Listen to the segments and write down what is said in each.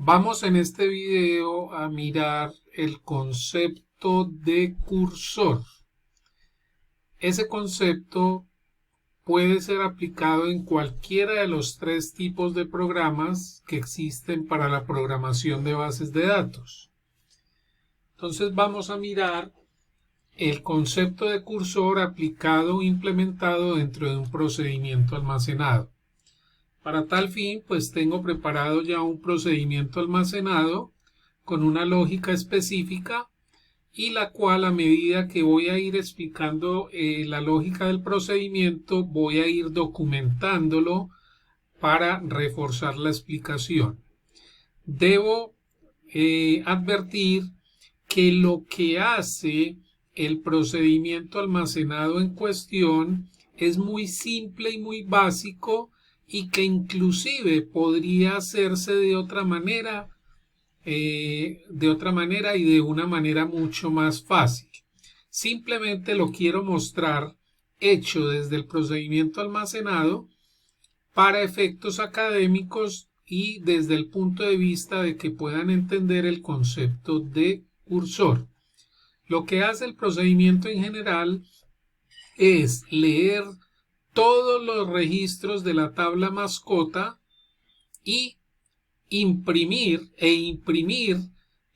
Vamos en este video a mirar el concepto de cursor. Ese concepto puede ser aplicado en cualquiera de los tres tipos de programas que existen para la programación de bases de datos. Entonces vamos a mirar el concepto de cursor aplicado o implementado dentro de un procedimiento almacenado. Para tal fin, pues tengo preparado ya un procedimiento almacenado con una lógica específica y la cual, a medida que voy a ir explicando la lógica del procedimiento, voy a ir documentándolo para reforzar la explicación. Debo advertir que lo que hace el procedimiento almacenado en cuestión es muy simple y muy básico, y que inclusive podría hacerse de otra manera y de una manera mucho más fácil. Simplemente lo quiero mostrar hecho desde el procedimiento almacenado para efectos académicos y desde el punto de vista de que puedan entender el concepto de cursor. Lo que hace el procedimiento en general es leer todos los registros de la tabla mascota y imprimir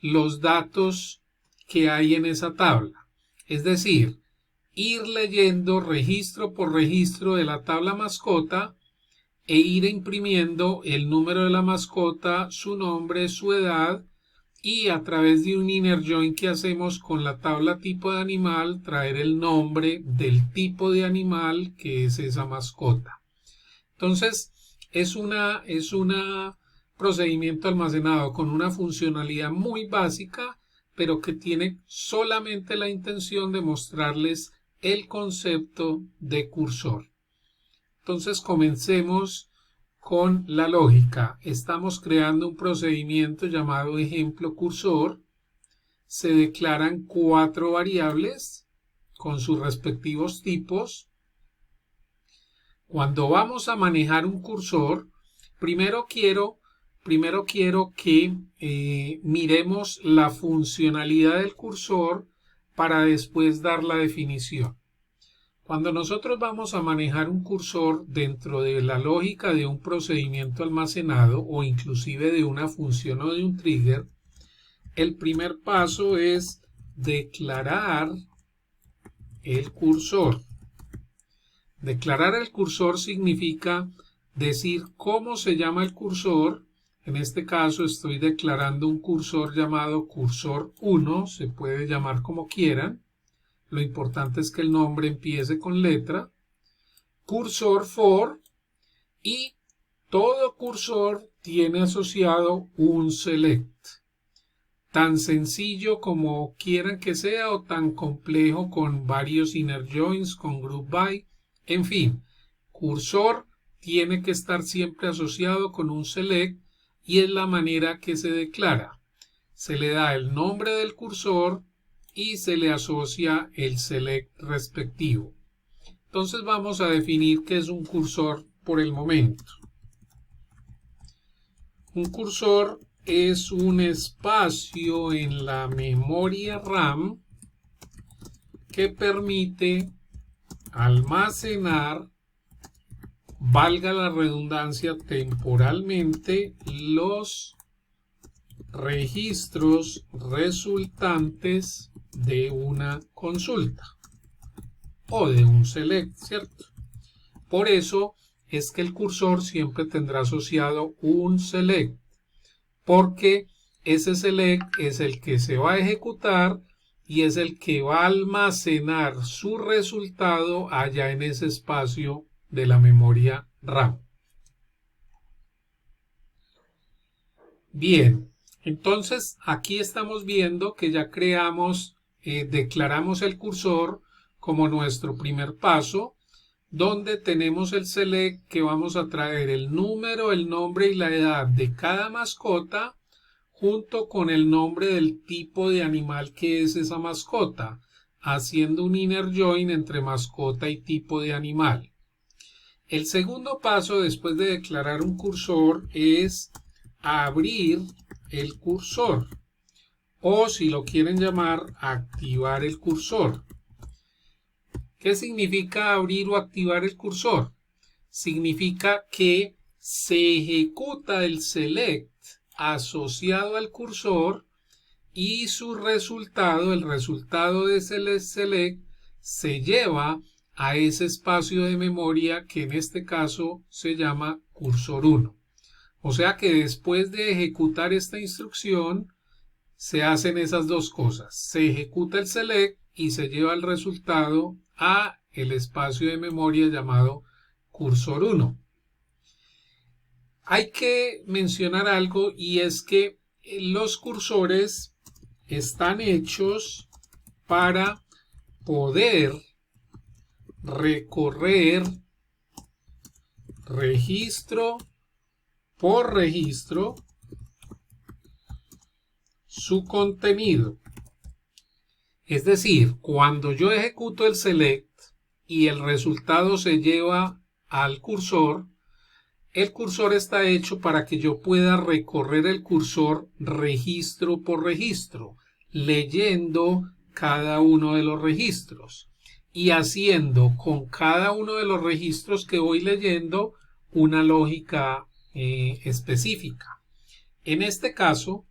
los datos que hay en esa tabla. Es decir, ir leyendo registro por registro de la tabla mascota e ir imprimiendo el número de la mascota, su nombre, su edad, y a través de un inner join que hacemos con la tabla tipo de animal, traer el nombre del tipo de animal que es esa mascota. Entonces, es un procedimiento almacenado con una funcionalidad muy básica, pero que tiene solamente la intención de mostrarles el concepto de cursor. Entonces, comencemos con la lógica. Estamos creando un procedimiento llamado ejemplo cursor. Se declaran 4 variables con sus respectivos tipos. Cuando vamos a manejar un cursor, primero quiero que miremos la funcionalidad del cursor para después dar la definición. Cuando nosotros vamos a manejar un cursor dentro de la lógica de un procedimiento almacenado o inclusive de una función o de un trigger, el primer paso es declarar el cursor. Declarar el cursor significa decir cómo se llama el cursor. En este caso estoy declarando un cursor llamado cursor 1, se puede llamar como quieran. Lo importante es que el nombre empiece con letra. Cursor for, y todo cursor tiene asociado un select. Tan sencillo como quieran que sea o tan complejo con varios inner joins, con group by. En fin, cursor tiene que estar siempre asociado con un select y es la manera que se declara. Se le da el nombre del cursor y se le asocia el select respectivo. Entonces vamos a definir qué es un cursor por el momento. Un cursor es un espacio en la memoria RAM que permite almacenar, valga la redundancia, temporalmente los registros resultantes de una consulta o de un select, ¿cierto? Por eso es que el cursor siempre tendrá asociado un select, porque ese select es el que se va a ejecutar y es el que va a almacenar su resultado allá en ese espacio de la memoria RAM. Bien, entonces aquí estamos viendo que ya declaramos el cursor como nuestro primer paso, donde tenemos el select que vamos a traer el número, el nombre y la edad de cada mascota junto con el nombre del tipo de animal que es esa mascota, haciendo un inner join entre mascota y tipo de animal. El segundo paso después de declarar un cursor es abrir el cursor, o si lo quieren llamar, activar el cursor. ¿Qué significa abrir o activar el cursor? Significa que se ejecuta el select asociado al cursor y su resultado, el resultado de ese select, se lleva a ese espacio de memoria que en este caso se llama cursor 1. O sea que después de ejecutar esta instrucción se hacen esas dos cosas. Se ejecuta el select y se lleva el resultado a el espacio de memoria llamado cursor 1. Hay que mencionar algo, y es que los cursores están hechos para poder recorrer registro por registro su contenido. Es decir, cuando yo ejecuto el select y el resultado se lleva al cursor, el cursor está hecho para que yo pueda recorrer el cursor registro por registro, leyendo cada uno de los registros y haciendo con cada uno de los registros que voy leyendo una lógica específica. En este caso,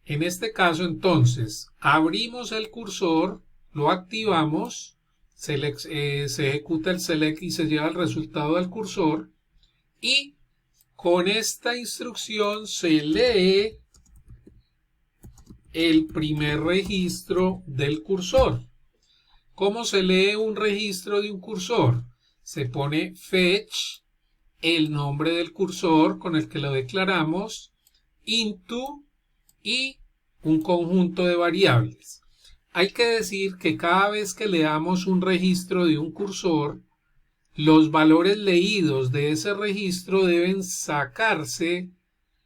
entonces, abrimos el cursor, lo activamos, se ejecuta el select y se lleva el resultado al cursor, y con esta instrucción se lee el primer registro del cursor. ¿Cómo se lee un registro de un cursor? Se pone fetch, el nombre del cursor con el que lo declaramos, into y un conjunto de variables. Hay que decir que cada vez que leamos un registro de un cursor, los valores leídos de ese registro deben sacarse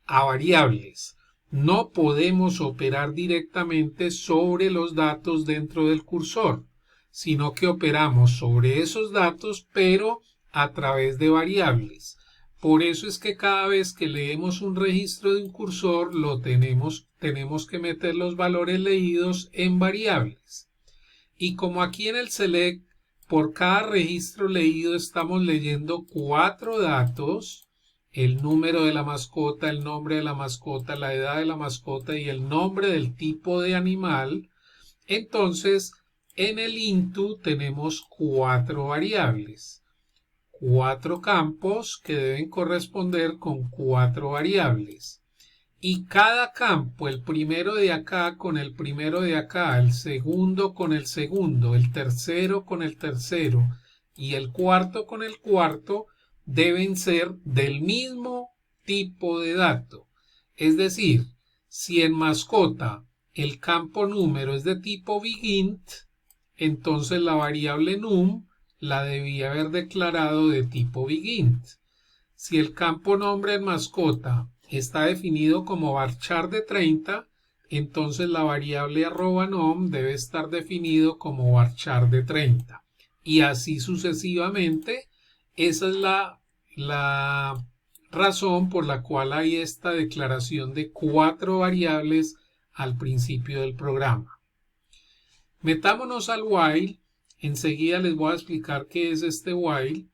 a variables. No podemos operar directamente sobre los datos dentro del cursor, sino que operamos sobre esos datos, pero a través de variables. Por eso es que cada vez que leemos un registro de un cursor, tenemos que meter los valores leídos en variables. Y como aquí en el select, por cada registro leído estamos leyendo 4 datos: el número de la mascota, el nombre de la mascota, la edad de la mascota y el nombre del tipo de animal. Entonces, en el into tenemos 4 variables, 4 campos que deben corresponder con 4 variables. Y cada campo, el primero de acá con el primero de acá, el segundo con el segundo, el tercero con el tercero y el cuarto con el cuarto, deben ser del mismo tipo de dato. Es decir, si en mascota el campo número es de tipo begint, entonces la variable num la debía haber declarado de tipo begint. Si el campo nombre en mascota está definido como varchar de 30, entonces la variable @nom debe estar definido como varchar de 30. Y así sucesivamente. Esa es la razón por la cual hay esta declaración de 4 variables al principio del programa. Metámonos al while. Enseguida les voy a explicar qué es este while.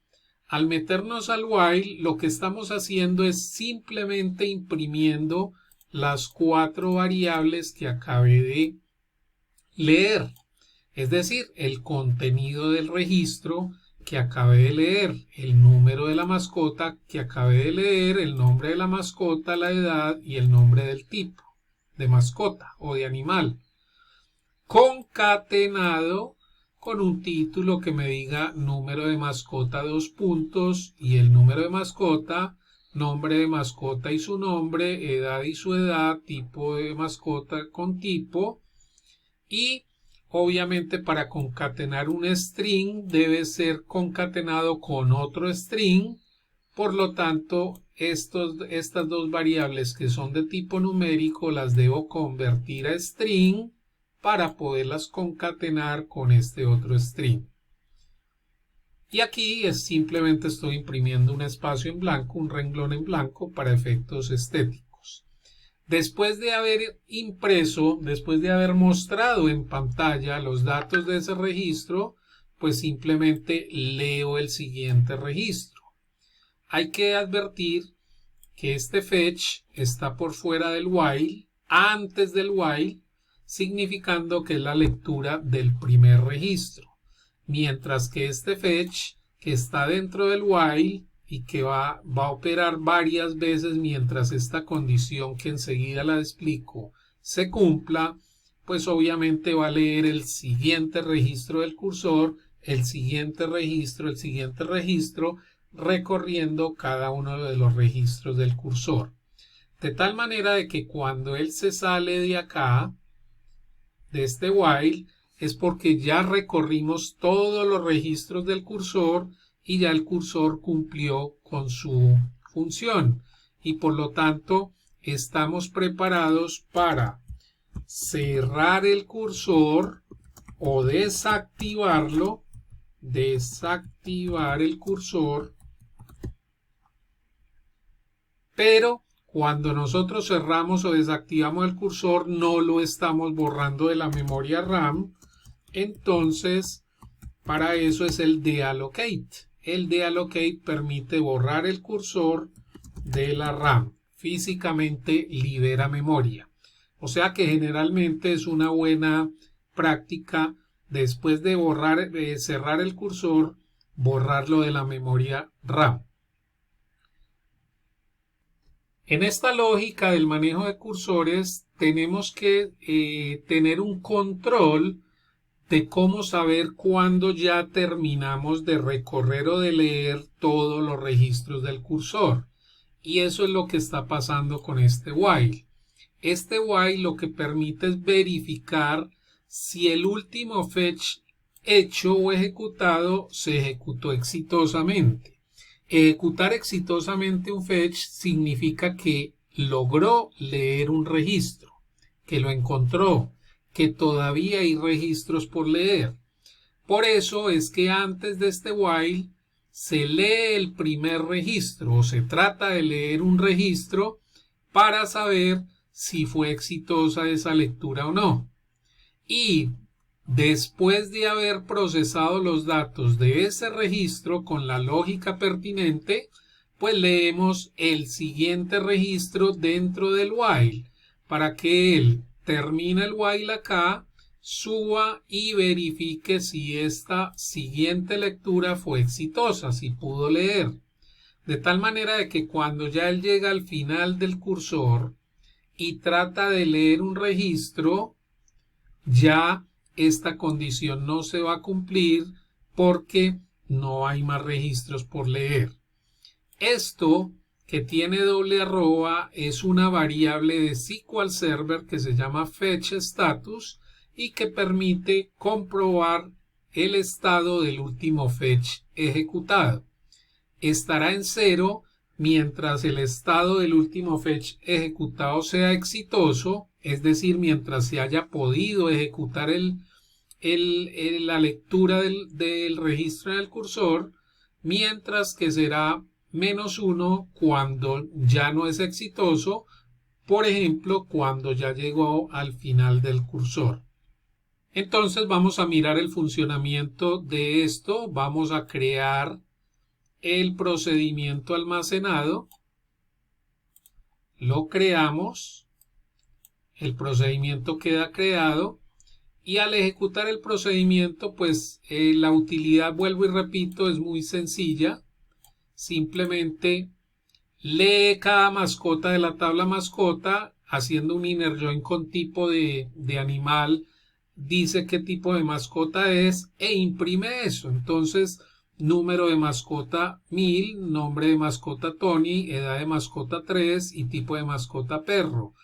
Al meternos al while, lo que estamos haciendo es simplemente imprimiendo las 4 variables que acabé de leer, es decir, el contenido del registro que acabé de leer, el número de la mascota que acabé de leer, el nombre de la mascota, la edad y el nombre del tipo de mascota o de animal, concatenado con un título que me diga número de mascota 2 puntos y el número de mascota, nombre de mascota y su nombre, edad y su edad, tipo de mascota con tipo. Y obviamente para concatenar un string debe ser concatenado con otro string. Por lo tanto, estas dos variables que son de tipo numérico las debo convertir a string para poderlas concatenar con este otro string. Y aquí simplemente estoy imprimiendo un espacio en blanco, un renglón en blanco para efectos estéticos. Después de haber impreso, después de haber mostrado en pantalla los datos de ese registro, pues simplemente leo el siguiente registro. Hay que advertir que este fetch está por fuera del while, antes del while, significando que es la lectura del primer registro, mientras que este fetch, que está dentro del while y que va a operar varias veces mientras esta condición, que enseguida la explico, se cumpla, pues obviamente va a leer el siguiente registro del cursor, el siguiente registro, recorriendo cada uno de los registros del cursor. De tal manera de que cuando él se sale de acá, de este while, es porque ya recorrimos todos los registros del cursor y ya el cursor cumplió con su función. Y por lo tanto, estamos preparados para cerrar el cursor o desactivarlo, desactivar el cursor, pero cuando nosotros cerramos o desactivamos el cursor no lo estamos borrando de la memoria RAM, entonces para eso es el deallocate. El deallocate permite borrar el cursor de la RAM, físicamente libera memoria. O sea que generalmente es una buena práctica después de cerrar el cursor, borrarlo de la memoria RAM. En esta lógica del manejo de cursores tenemos que tener un control de cómo saber cuándo ya terminamos de recorrer o de leer todos los registros del cursor. Y eso es lo que está pasando con este while. Este while lo que permite es verificar si el último fetch hecho o ejecutado se ejecutó exitosamente. Ejecutar exitosamente un fetch significa que logró leer un registro, que lo encontró, que todavía hay registros por leer. Por eso es que antes de este while se lee el primer registro o se trata de leer un registro para saber si fue exitosa esa lectura o no. Y después de haber procesado los datos de ese registro con la lógica pertinente, pues leemos el siguiente registro dentro del while para que él termine el while acá, suba y verifique si esta siguiente lectura fue exitosa, si pudo leer. De tal manera de que cuando ya él llega al final del cursor y trata de leer un registro, ya esta condición no se va a cumplir porque no hay más registros por leer. Esto que tiene doble arroba es una variable de SQL Server que se llama fetch status y que permite comprobar el estado del último fetch ejecutado. Estará en 0 mientras el estado del último fetch ejecutado sea exitoso, es decir, mientras se haya podido ejecutar la lectura del registro en el cursor, mientras que será -1 cuando ya no es exitoso, por ejemplo, cuando ya llegó al final del cursor. Entonces vamos a mirar el funcionamiento de esto, vamos a crear el procedimiento almacenado, lo creamos, el procedimiento queda creado y al ejecutar el procedimiento pues la utilidad, vuelvo y repito, es muy sencilla. Simplemente lee cada mascota de la tabla mascota haciendo un inner join con tipo de animal, dice qué tipo de mascota es e imprime eso. Entonces, número de mascota 1000, nombre de mascota Tony, edad de mascota 3 y tipo de mascota perro.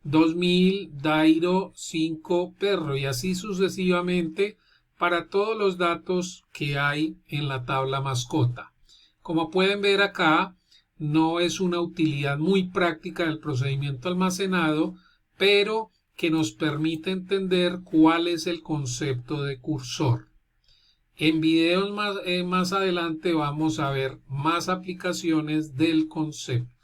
2000, Dairo 5, perro y así sucesivamente para todos los datos que hay en la tabla mascota. Como pueden ver acá, no es una utilidad muy práctica del procedimiento almacenado, pero que nos permite entender cuál es el concepto de cursor. En videos más adelante vamos a ver más aplicaciones del concepto.